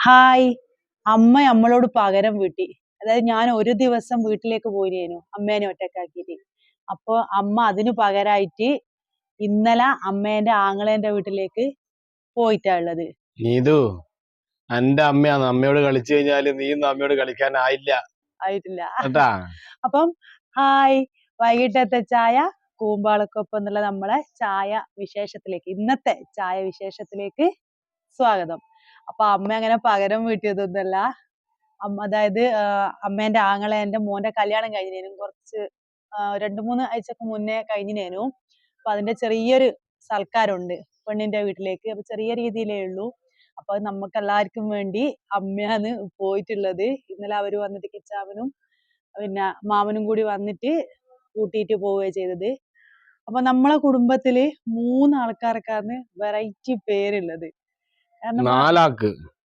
Hi. അമ്മ നമ്മളോട് പകരം വീട്ടി. അതായത് ഞാൻ ഒരു ദിവസം വീട്ടിലേക്ക് പോയിരുന്നു അമ്മേനെ ഒറ്റക്കാക്കിയിട്ട്. അപ്പൊ അമ്മ അതിനു പകരായിട്ട് ഇന്നലെ അമ്മേന്റെ ആങ്ങളേന്റെ വീട്ടിലേക്ക് പോയിട്ടാ ഉള്ളത്. നീതു എന്റെ അമ്മയാണ്. അമ്മയോട് കളിച്ചു കഴിഞ്ഞാല് നീയൊന്നും അമ്മയോട് കളിക്കാനായില്ല. ആയിട്ടില്ല. കേട്ടാ. അപ്പം ഹായ്, വൈകിട്ടത്തെ ചായ കൂമ്പാളക്കൊപ്പം എന്നുള്ള നമ്മളെ ചായ വിശേഷത്തിലേക്ക്, ഇന്നത്തെ ചായ വിശേഷത്തിലേക്ക് സ്വാഗതം. അപ്പൊ അമ്മ അങ്ങനെ പകരം വീട്ടിയതൊന്നുമല്ല. അതായത് അമ്മേന്റെ ആങ്ങളേന്റെ മോന്റെ കല്യാണം കഴിഞ്ഞേനും കുറച്ച് 2-3 ആഴ്ചക്ക് മുന്നേ കഴിഞ്ഞേനു. അപ്പൊ അതിന്റെ ചെറിയൊരു സൽക്കാരമുണ്ട് പെണ്ണിന്റെ വീട്ടിലേക്ക്. അപ്പൊ ചെറിയ രീതിയിലേ ഉള്ളൂ. അപ്പൊ നമുക്ക് എല്ലാവർക്കും വേണ്ടി അമ്മയാണ് പോയിട്ടുള്ളത്. ഇന്നലെ അവര് വന്നിട്ട് കിച്ചാവനും പിന്നെ മാമനും കൂടി വന്നിട്ട് കൂട്ടിയിട്ട് പോവുകയാണ് ചെയ്തത്. അപ്പൊ നമ്മളെ കുടുംബത്തില് 3 ആൾക്കാർക്കാണ് വെറൈറ്റി പേരുള്ളത്.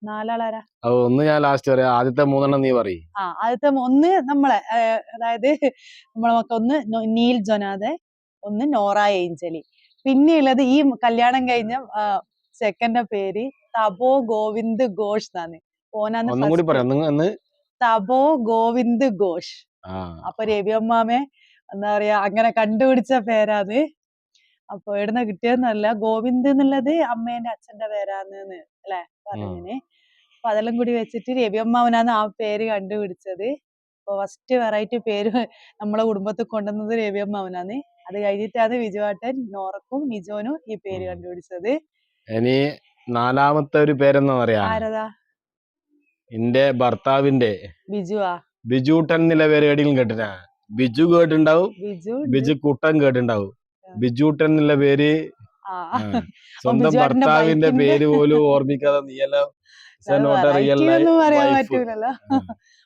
നാലാളാരാ? ഒന്ന് ഞാൻ ലാസ്റ്റ് പറയാം. ആദ്യത്തെ 3 നീ പറയും. ആദ്യത്തെ ഒന്ന് നമ്മളെ അതായത് നമ്മളെ മക്ക ഒന്ന് നീൽ ജൊനാദെ, ഒന്ന് നോറ ഏഞ്ചലി. പിന്നെയുള്ളത് ഈ കല്യാണം കഴിഞ്ഞ ചെക്കന്റെ പേര് തബോ ഗോവിന്ദ് ഘോഷ് എന്നാണ്. തബോ ഗോവിന്ദ് ഘോഷ്. അപ്പൊ രവി അമ്മാമെ എന്താ പറയാ അങ്ങനെ കണ്ടുപിടിച്ച പേരാണ്. അപ്പൊ എവിടുന്ന കിട്ടിയെന്നല്ല, ഗോവിന്ദ് എന്നുള്ളത് അമ്മേന്റെ അച്ഛന്റെ പേരാന്ന് അല്ലെ പറഞ്ഞിന്. അപ്പൊ അതെല്ലാം കൂടി വെച്ചിട്ട് രവി അമ്മാവനാണ് ആ പേര് കണ്ടുപിടിച്ചത്. അപ്പൊ ഫസ്റ്റ് വെറൈറ്റി പേര് നമ്മളെ കുടുംബത്തിൽ കൊണ്ടുവന്നത് രവി അമ്മാവനാണ്. അത് കഴിഞ്ഞിട്ടാണ് വിജുവാട്ടൻ നോറക്കും നിജോനും ഈ പേര് കണ്ടുപിടിച്ചത്. ഇനി നാലാമത്തെ ഒരു പേരെന്നാ പറയാ? ആരതാ? എന്റെ ഭർത്താവിന്റെ ബിജുവാ. ബിജൂട്ടൻ എന്നുള്ള പേര് കേട്ടിലും കേട്ടിനാ? ബിജു കേട്ടുണ്ടാവും, ബിജു കുട്ടൻ കേട്ടുണ്ടാവും. ബിജൂട്ടൻ എന്നുള്ള പേര് സ്വന്തം ഭർത്താവിന്റെ പേര് പോലും ഓർമ്മിക്കാതെ നീയെല്ലാം പറയാൻ പറ്റൂലല്ലോ.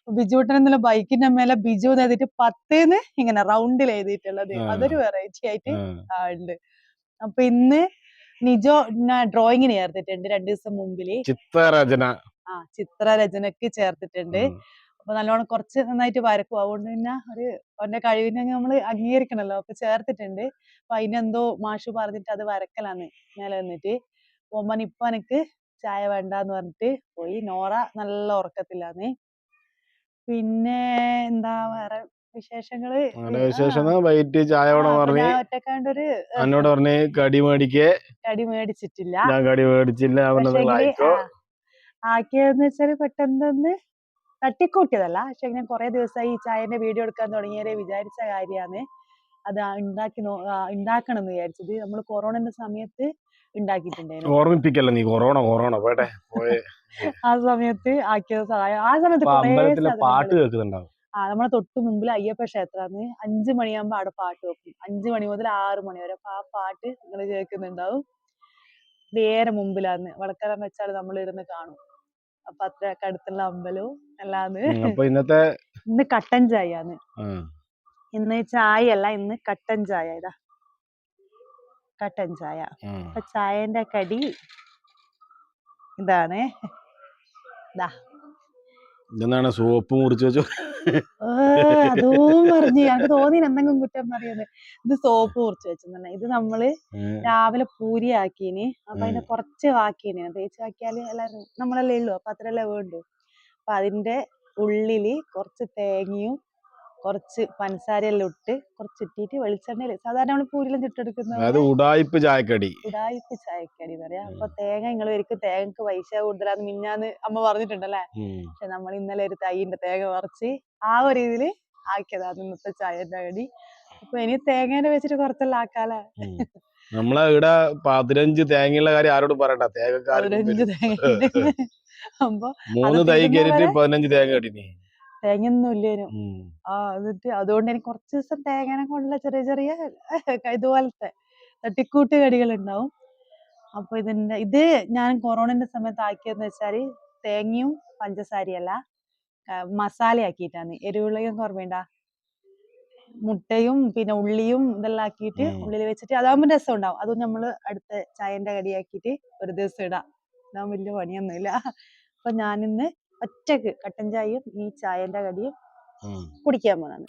ബിജൂട്ടൻ എന്നുള്ള ബൈക്കിന്റെ മേലെ ബിജു എഴുതിട്ട് 10 ഇങ്ങനെ റൗണ്ടിൽ എഴുതിയിട്ടുള്ളത്. അതൊരു വെറൈറ്റി ആയിട്ട് ഉണ്ട്. അപ്പൊ ഇന്ന് നിജോ ഡ്രോയിങ്ങിന് ചേർത്തിട്ടുണ്ട് 2 ദിവസം മുമ്പില്. ചിത്രരചനക്ക് ചേർത്തിട്ടുണ്ട്. അപ്പൊ നല്ലോണം കുറച്ച് നന്നായിട്ട് വരക്കും. അതുകൊണ്ട് പിന്നെ അവന്റെ കഴിവിനെ നമ്മള് അംഗീകരിക്കണല്ലോ. അപ്പൊ ചേർത്തിട്ടുണ്ട്. അപ്പൊ അതിനെന്തോ മാഷു പറഞ്ഞിട്ട് അത് വരക്കലാന്ന് മേലെ വന്നിട്ട്. ഓമൻ ഇപ്പൊ എനിക്ക് ചായ വേണ്ടാന്ന് പറഞ്ഞിട്ട് പോയി. നോറ നല്ല ഉറക്കത്തിലാന്ന്. പിന്നെ എന്താ വേറെ വിശേഷങ്ങള്? എന്നോട് പറഞ്ഞ് കടി മേടിച്ചിട്ടില്ല. ആക്കിയെന്ന് വെച്ചാല് പെട്ടെന്ന് തട്ടിക്കൂട്ടിയതല്ല. പക്ഷെ ഞാൻ കുറെ ദിവസമായി ഈ ചായന്റെ വീഡിയോ എടുക്കാൻ തുടങ്ങിയവരെ വിചാരിച്ച കാര്യമാണ്. അത് ഉണ്ടാക്കണം എന്ന് വിചാരിച്ചത്. നമ്മൾ കൊറോണന്റെ സമയത്ത് ഉണ്ടാക്കിയിട്ടുണ്ടായിരുന്നു. ഓർമ്മിപ്പിക്കല്ല നീ. കൊറോണ പോട്ടെ. ആ സമയത്ത് ആക്കിയത് സഹായം. ആ സമയത്ത് പാട്ട് കേൾക്കുന്നുണ്ടാവും. നമ്മളെ തൊട്ട് മുമ്പിൽ അയ്യപ്പ ക്ഷേത്രമാണ്. 5 മണിയാകുമ്പോ അവിടെ പാട്ട് വെക്കും. 5 മണി മുതൽ 6 മണി വരെ. അപ്പൊ ആ പാട്ട് നിങ്ങൾ കേൾക്കുന്നുണ്ടാവും. നേരെ മുമ്പിലാന്ന് വളക്കരം വെച്ചാൽ നമ്മൾ ഇരുന്ന് കാണും. അപ്പൊ അത്രയൊക്കെ അടുത്തുള്ള അമ്പലവും എല്ലാന്ന്. ഇന്ന് കട്ടൻ ചായയാണ്. ഇന്ന് ചായ അല്ല, ഇന്ന് കട്ടൻ ചായ. ഇതാ കട്ടൻ ചായ. അപ്പൊ ചായന്റെ കടി ഇതാണ്. ഇതെന്താണ് സോപ്പ് മുറിച്ച് വെച്ചു? അതും പറഞ്ഞു. എനിക്ക് തോന്നി എന്തെങ്കിലും കുറ്റം പറയുന്നത്. ഇത് സോപ്പ് മുറിച്ച് വെച്ചെന്നെ. ഇത് നമ്മള് രാവിലെ പൂരി ആക്കീന്. അപ്പൊ അതിന്റെ കുറച്ച് ബാക്കീന്. തേച്ച് ആക്കിയാല് എല്ലാരും നമ്മളല്ലേ ഉള്ളൂ. അപ്പൊ അത്രല്ലേ വേണ്ടു. അപ്പൊ അതിന്റെ ഉള്ളില് കുറച്ച് തേങ്ങയും കുറച്ച് പഞ്ചസാരയെല്ലാം ഇട്ട് കുറച്ച് ഇട്ടിട്ട് വെളിച്ചെണ്ണയില് സാധാരണ നമ്മള് പൂരിലും ചുട്ടെടുക്കുന്ന ഉഡായിപ്പ് ചായക്കടി പറയാ. അപ്പൊ തേങ്ങ നിങ്ങൾ വരിക്കും തേങ്ങക്ക് പൈസ കൂടുതലാന്ന് മിന്നാന്ന് അമ്മ പറഞ്ഞിട്ടുണ്ടല്ലേ. പക്ഷെ നമ്മൾ ഇന്നലെ ഒരു തൈന്റെ തേങ്ങ പറിച്ച് ആ ഒരു രീതിയില് ആക്കിയതാണ് ഇന്നത്തെ ചായന്റെ കടി. അപ്പൊ ഇനി തേങ്ങേനെ വെച്ചിട്ട് കുറച്ചെല്ലാം ആക്കാലേ. നമ്മളെ ഇവിടെ 15 തേങ്ങയുള്ള കാര്യം ആരോടും പറയണ്ട. 15 തേങ്ങ. അപ്പൊ 3 തൈ കയറിട്ട് 15 തേങ്ങ കടിനി. തേങ്ങയൊന്നും ഇല്ലേനു. എന്നിട്ട് അതുകൊണ്ട് എനിക്ക് കുറച്ച് ദിവസം തേങ്ങനെ കൊണ്ടുള്ള ചെറിയ ഇതുപോലത്തെ തട്ടിക്കൂട്ട് കടികൾ ഉണ്ടാവും. അപ്പൊ ഇത് ഞാൻ കൊറോണന്റെ സമയത്ത് ആക്കിയതെന്ന് വെച്ചാല് തേങ്ങയും പഞ്ചസാരയല്ല, മസാല ആക്കിയിട്ടാണ്. എരിവുള്ളിയും ഓർമ്മയുണ്ടാ? മുട്ടയും പിന്നെ ഉള്ളിയും ഇതെല്ലാം ആക്കിയിട്ട് ഉള്ളിൽ വെച്ചിട്ട് അതാകുമ്പോൾ രസം ഉണ്ടാവും. അതും നമ്മള് അടുത്ത ചായന്റെ കടിയാക്കിയിട്ട് ഒരു ദിവസം ഇടാം. അതാകുമ്പോൾ വലിയ പണിയൊന്നുമില്ല. അപ്പൊ ഞാനിന്ന് ഒറ്റക്ക് കട്ടൻ ചായയും ഈ ചായന്റെ കടിയും കുടിക്കാൻ പോകുന്നത്.